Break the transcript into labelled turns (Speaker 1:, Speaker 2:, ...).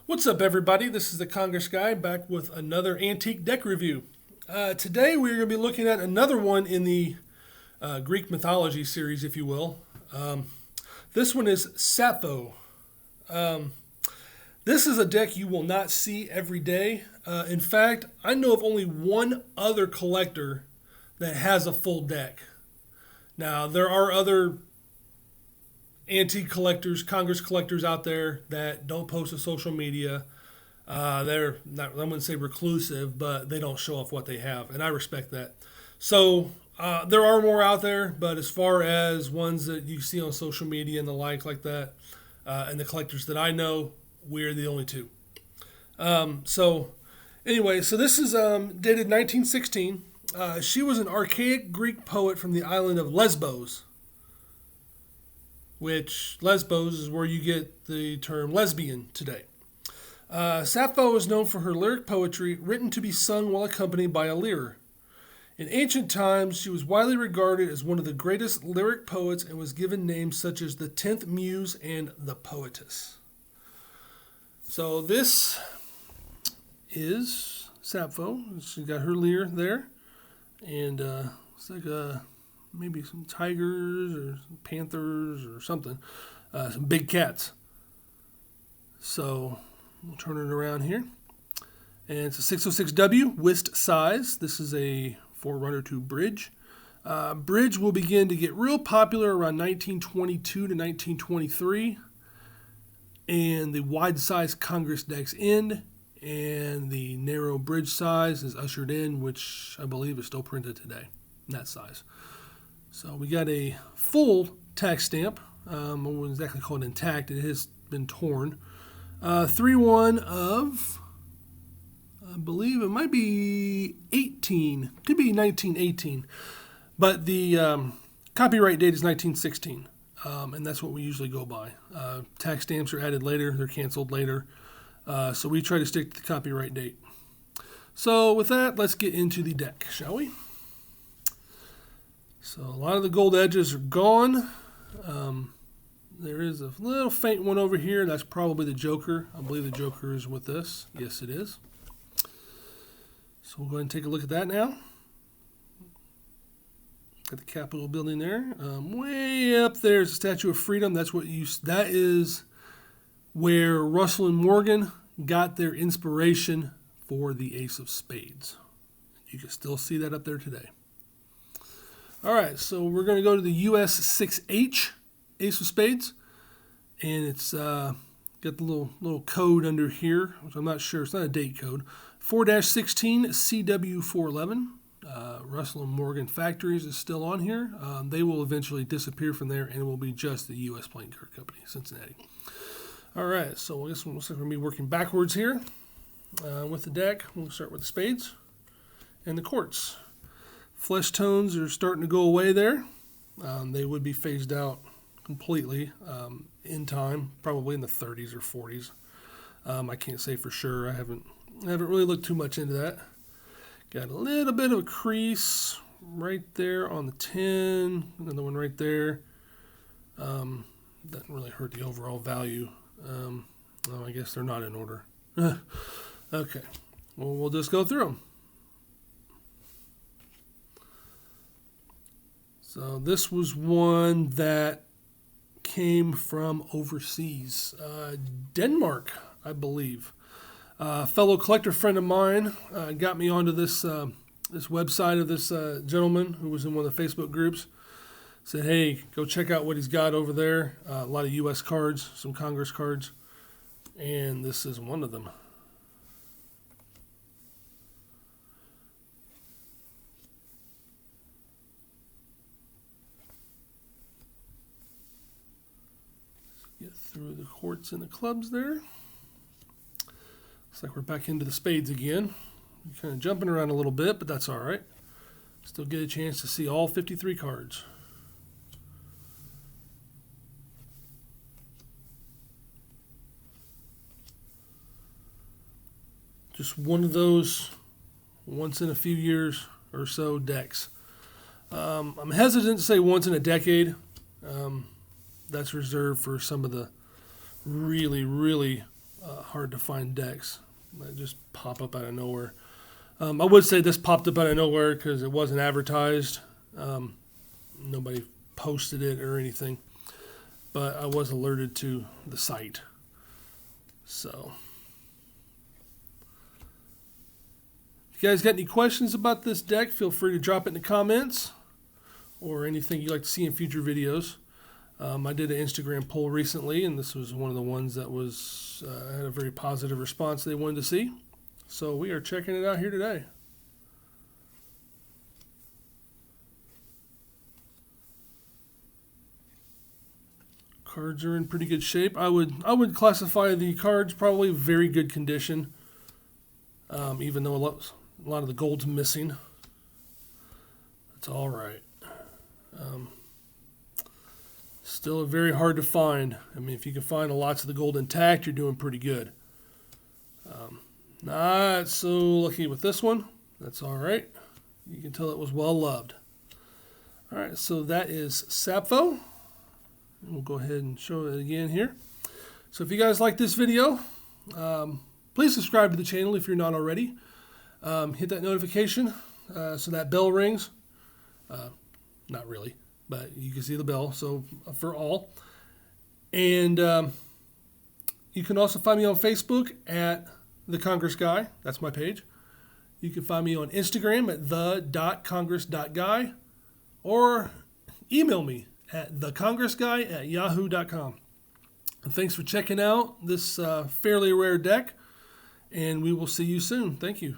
Speaker 1: What's up, everybody? This is the Congress Guy back with another antique deck review. Today, we're going to be looking at another one in the Greek mythology series, if you will. This one is Sappho. This is a deck you will not see every day. In fact, I know of only one other collector that has a full deck. Now, there are other antique collectors, Congress collectors out there that don't post to social media. They're not, I wouldn't say reclusive, but they don't show off what they have, and I respect that. So there are more out there, but as far as ones that you see on social media and the like that, and the collectors that I know, we're the only two. So this is dated 1916. She was an archaic Greek poet from the island of Lesbos, which Lesbos is where you get the term lesbian today. Sappho is known for her lyric poetry written to be sung while accompanied by a lyre. In ancient times, she was widely regarded as one of the greatest lyric poets and was given names such as the 10th Muse and the Poetess. So this is Sappho. She's got her lyre there. And it's like maybe some tigers or some panthers or something. Some big cats. So we'll turn it around here. And it's a 606W whist size. This is a forerunner to bridge. Bridge will begin to get real popular around 1922 to 1923. And the wide size Congress decks end. And the narrow bridge size is ushered in, which I believe is still printed today in that size. So we got a full tax stamp. I wouldn't exactly call it intact. It has been torn. 3-1 of, I believe it might be 18. Could be 1918. But the copyright date is 1916. And that's what we usually go by. Tax stamps are added later. They're canceled later. So we try to stick to the copyright date. So with that, let's get into the deck, shall we? So a lot of the gold edges are gone. There is a little faint one over here. That's probably the Joker. I believe the Joker is with this. Yes, it is. So we'll go ahead and take a look at that now. Got the Capitol building there. Way up there is the Statue of Freedom. That is where Russell and Morgan got their inspiration for the Ace of Spades. You can still see that up there today. All right, so we're going to go to the US 6H Ace of Spades, and it's got the little code under here, which I'm not sure. It's not a date code. 4-16 CW411. Russell and Morgan Factories is still on here. They will eventually disappear from there, and it will be just the U.S. Playing Card Company, Cincinnati. All right, so I guess it looks like we're going to be working backwards here with the deck. We'll start with the spades and the courts. Flesh tones are starting to go away there. They would be phased out completely in time, probably in the 30s or 40s. I can't say for sure. I haven't really looked too much into that. Got a little bit of a crease right there on the 10. Another one right there. Doesn't really hurt the overall value. I guess they're not in order. Okay. Well, we'll just go through them. So this was one that came from overseas. Denmark, I believe. A fellow collector friend of mine got me onto this website of this gentleman who was in one of the Facebook groups. Said, hey, go check out what he's got over there. A lot of U.S. cards, some Congress cards, and this is one of them. Get through the courts and the clubs there. Looks like we're back into the spades again. We're kind of jumping around a little bit, but that's all right. Still get a chance to see all 53 cards. Just one of those once in a few years or so decks. I'm hesitant to say once in a decade. That's reserved for some of the really hard to find decks that just pop up out of nowhere. I would say this popped up out of nowhere because it wasn't advertised. Nobody posted it or anything, but I was alerted to the site. So, if you guys got any questions about this deck, feel free to drop it in the comments or anything you'd like to see in future videos. I did an Instagram poll recently, and this was one of the ones that was had a very positive response they wanted to see. So we are checking it out here today. Cards are in pretty good shape. I would classify the cards probably very good condition, even though a lot of the gold's missing. It's all right. Still very hard to find. I mean, if you can find lots of the gold intact, you're doing pretty good. Not so lucky with this one. That's all right. You can tell it was well loved. All right, so that is Sappho. We'll go ahead and show it again here. So if you guys like this video, please subscribe to the channel if you're not already. Hit that notification so that bell rings. Not really, but you can see the bell, so for all. And you can also find me on Facebook at The Congress Guy. That's my page. You can find me on Instagram at the.congress.guy or email me at thecongressguy@yahoo.com. Thanks for checking out this fairly rare deck, and we will see you soon. Thank you.